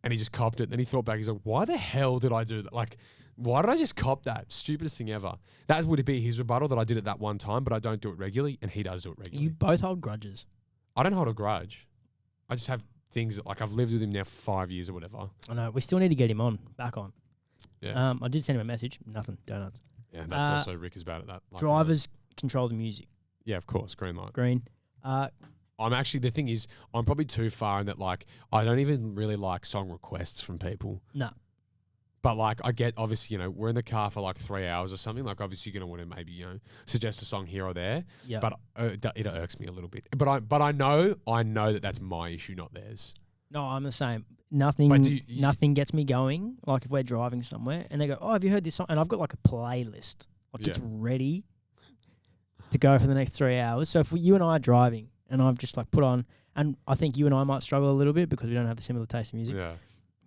Speaker 3: And he just copped it. And then he thought back. He's like, why the hell did I do that? Why did I just cop that? Stupidest thing ever. That would be his rebuttal, that I did it that one time, but I don't do it regularly, and he does do it regularly.
Speaker 2: You both hold grudges.
Speaker 3: I don't hold a grudge. I just have things that, I've lived with him now for 5 years or whatever.
Speaker 2: I know. We still need to get him back on.
Speaker 3: Yeah.
Speaker 2: I did send him a message. Nothing. Donuts.
Speaker 3: Yeah, that's also Rick is bad at that.
Speaker 2: Drivers control the music.
Speaker 3: Yeah, of course. Green light.
Speaker 2: Green.
Speaker 3: I'm actually, the thing is, I'm probably too far in that, I don't even really like song requests from people.
Speaker 2: No.
Speaker 3: But I get, obviously, we're in the car for 3 hours or something. Obviously, you're going to want to maybe, suggest a song here or there.
Speaker 2: Yeah.
Speaker 3: But it irks me a little bit. But I know that that's my issue, not theirs.
Speaker 2: No, I'm the same. Nothing.
Speaker 3: But
Speaker 2: nothing gets me going. If we're driving somewhere and they go, "Oh, have you heard this song?" And I've got a playlist. It's ready to go for the next 3 hours. So if you and I are driving and I've just put on, and I think you and I might struggle a little bit because we don't have the similar taste in music.
Speaker 3: Yeah.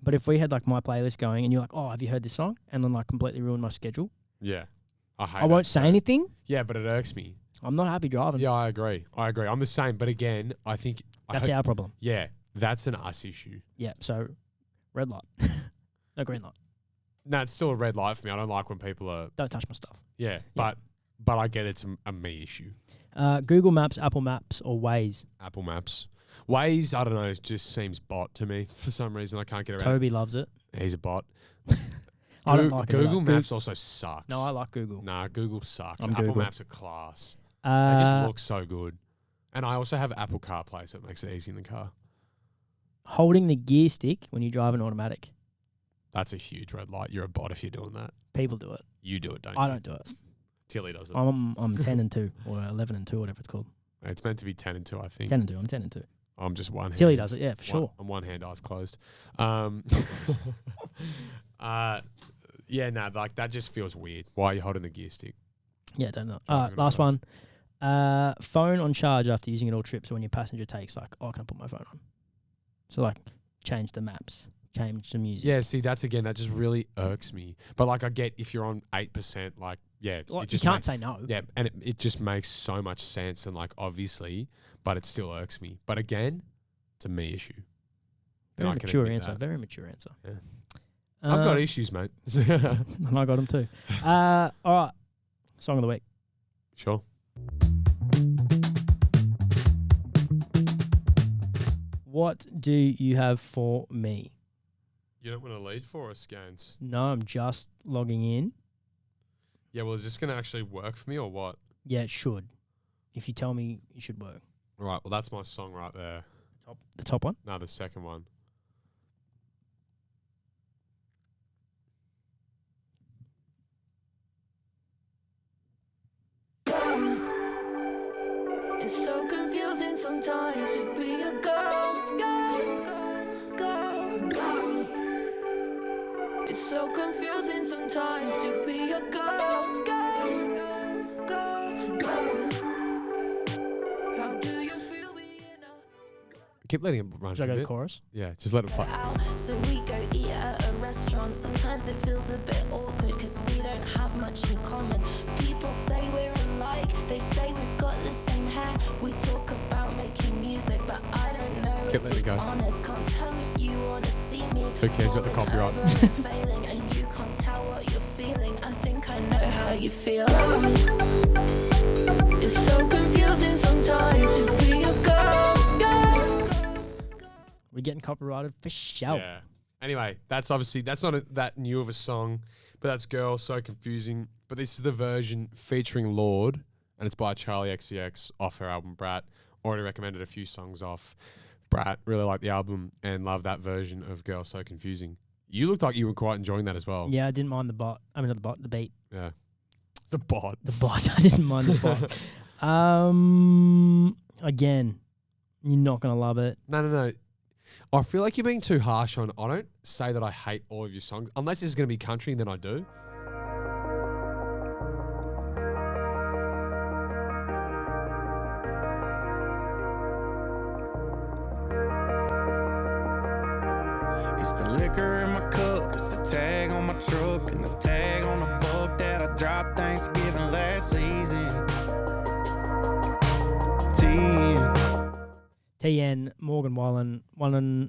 Speaker 2: But if we had my playlist going and you're like, "Oh, have you heard this song?" and then completely ruin my schedule.
Speaker 3: Yeah.
Speaker 2: I won't say anything.
Speaker 3: Yeah, but it irks me.
Speaker 2: I'm not happy driving.
Speaker 3: Yeah, I agree. I'm the same. But again, I think
Speaker 2: That's our problem.
Speaker 3: Yeah, that's an us issue.
Speaker 2: Yeah. So, red light. No green light.
Speaker 3: No, it's still a red light for me. I don't like when people are.
Speaker 2: Don't touch my stuff.
Speaker 3: Yeah, but I get it's a me issue.
Speaker 2: Google Maps, Apple Maps, or Waze.
Speaker 3: Apple Maps. Waze, I don't know, it just seems bot to me for some reason. I can't get around
Speaker 2: Toby loves it.
Speaker 3: it. He's a bot.
Speaker 2: I don't like it.
Speaker 3: Google
Speaker 2: either.
Speaker 3: Maps also sucks.
Speaker 2: No, I like Google.
Speaker 3: Nah, Google sucks.
Speaker 2: I'm
Speaker 3: Apple
Speaker 2: Google.
Speaker 3: Maps are class. They just look so good. And I also have Apple CarPlay, so it makes it easy in the car.
Speaker 2: Holding the gear stick when you drive an automatic.
Speaker 3: That's a huge red light. You're a bot if you're doing that.
Speaker 2: People do it.
Speaker 3: You do it, don't
Speaker 2: I
Speaker 3: you?
Speaker 2: don't do it.
Speaker 3: Tilly does it.
Speaker 2: I'm 10 and 2 or 11 and 2, whatever it's called.
Speaker 3: It's meant to be 10 and 2, I think.
Speaker 2: 10 and 2. I'm 10 and 2.
Speaker 3: I'm just one hand.
Speaker 2: Tilly does it, yeah, for sure.
Speaker 3: I'm one hand, eyes closed. Yeah, no, that just feels weird. Why are you holding the gear stick?
Speaker 2: Yeah, don't know.
Speaker 3: Driving
Speaker 2: Last
Speaker 3: another.
Speaker 2: one. Phone on charge after using it all trips. So when your passenger takes can I put my phone on? So change the maps, change the music.
Speaker 3: Yeah, see, that just really irks me. But I get if you're on 8%, it
Speaker 2: You
Speaker 3: just
Speaker 2: can't say no.
Speaker 3: Yeah, and it just makes so much sense and obviously, but it still irks me. But again, it's a me issue. And
Speaker 2: Very
Speaker 3: I can
Speaker 2: mature
Speaker 3: admit
Speaker 2: answer.
Speaker 3: that.
Speaker 2: Very mature answer.
Speaker 3: Yeah. I've got issues, mate.
Speaker 2: And I got them too. All right. Song of the week.
Speaker 3: Sure.
Speaker 2: What do you have for me?
Speaker 3: You don't want to lead for us, Gaines?
Speaker 2: No, I'm just logging in.
Speaker 3: Yeah, well, is this going to actually work for me or what?
Speaker 2: Yeah, it should. If you tell me, it should work.
Speaker 3: Right, well, that's my song right there.
Speaker 2: The top one?
Speaker 3: No, the second one.
Speaker 6: It's so confusing sometimes to be a girl. It's so confusing sometimes to be a girl. How do you feel being a
Speaker 3: keep letting it run
Speaker 2: Should I
Speaker 3: for a
Speaker 2: go to
Speaker 3: bit.
Speaker 2: chorus?
Speaker 3: Yeah, just let it play.
Speaker 6: out, so we go eat at a restaurant. Sometimes it feels a bit awkward because we don't have much in common. People say we're alike, they say we've got the same hair. We talk about making music, but I don't know
Speaker 3: keep
Speaker 6: if
Speaker 3: letting it
Speaker 6: it's
Speaker 3: go.
Speaker 6: honest. Can't tell if you wanna see me.
Speaker 3: Who cares about the
Speaker 6: falling
Speaker 3: copyright?
Speaker 6: over and failing, and you can't tell what you're feeling. I think I know how you feel. It's so confusing sometimes to be a girl.
Speaker 2: We're getting copyrighted for sure.
Speaker 3: Yeah. Anyway, that's not that new of a song, but that's Girl, So Confusing. But this is the version featuring Lord, and it's by Charlie XCX off her album Brat. Already recommended a few songs off Brat. Really like the album and love that version of Girl, So Confusing. You looked like you were quite enjoying that as well.
Speaker 2: Yeah, I didn't mind the bot. I mean, not the bot, the beat.
Speaker 3: Yeah. The bot.
Speaker 2: The bot. I didn't mind the bot. Again, you're not gonna love it.
Speaker 3: No. I feel like you're being too harsh on. I don't say that I hate all of your songs, unless this is going to be country, and then I do.
Speaker 1: It's the liquor in my cup, it's the tag on my truck, and the tag on the boat that I dropped Thanksgiving last season.
Speaker 2: 10 Morgan Wallen.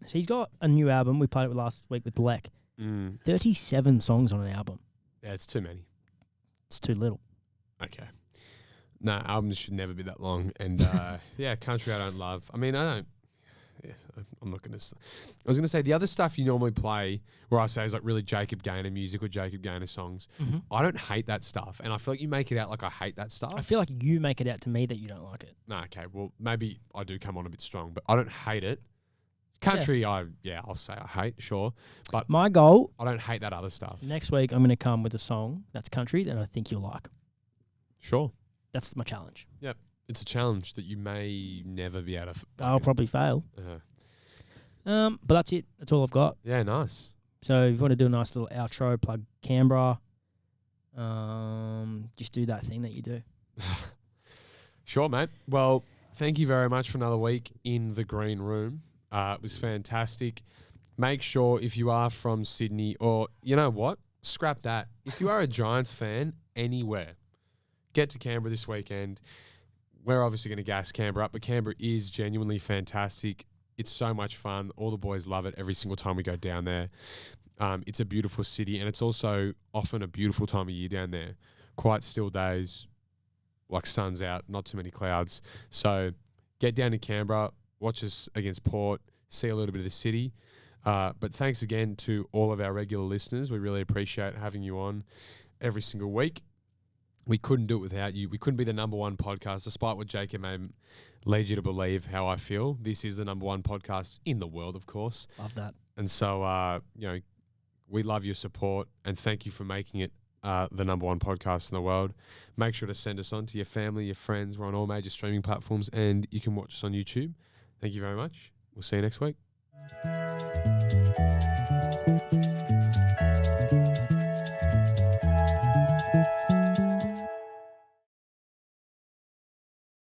Speaker 2: So he's got a new album. We played it last week with Leck. 37 songs on an album.
Speaker 3: Yeah, it's too many.
Speaker 2: It's too little.
Speaker 3: Okay. No, albums should never be that long. And yeah, country I don't love. I mean, I don't. Yeah, I'm not going to. I was going to say the other stuff you normally play, where I say is like really Jacob Gaynor music or Jacob Gaynor songs.
Speaker 2: Mm-hmm.
Speaker 3: I don't hate that stuff, and I feel like you make it out like I hate that stuff.
Speaker 2: I feel like you make it out to me that you don't like it.
Speaker 3: No, okay. Well, maybe I do come on a bit strong, but I don't hate it. Country, I'll say I hate, sure, but
Speaker 2: My goal
Speaker 3: I don't hate that other stuff.
Speaker 2: next week, I'm going to come with a song that's country that I think you'll like.
Speaker 3: Sure,
Speaker 2: That's my challenge.
Speaker 3: it's a challenge that you may never be able to.
Speaker 2: I'll probably fail.
Speaker 3: Uh,
Speaker 2: But that's it. That's all I've got.
Speaker 3: yeah, nice.
Speaker 2: So if you want to do a nice little outro, plug Canberra, just do that thing that you do.
Speaker 3: Sure, mate. Well, thank you very much for another week in the green room. It was fantastic. Make sure if you are from Sydney, or you know what, scrap that. If you are a Giants fan anywhere, get to Canberra this weekend. We're obviously going to gas Canberra up, but Canberra is genuinely fantastic. It's so much fun. All the boys love it every single time we go down there. It's a beautiful city, and it's also often a beautiful time of year down there. Quite still days, like sun's out, not too many clouds. So get down to Canberra, watch us against Port, see a little bit of the city. But thanks again to all of our regular listeners. We really appreciate having you on every single week. We couldn't do it without you. We couldn't be the number one podcast, despite what Jacob may lead you to believe how I feel. This is the number one podcast in the world, of course.
Speaker 2: Love that.
Speaker 3: And so, we love your support, and thank you for making it the number one podcast in the world. Make sure to send us on to your family, your friends. We're on all major streaming platforms, and you can watch us on YouTube. Thank you very much. We'll see you next week.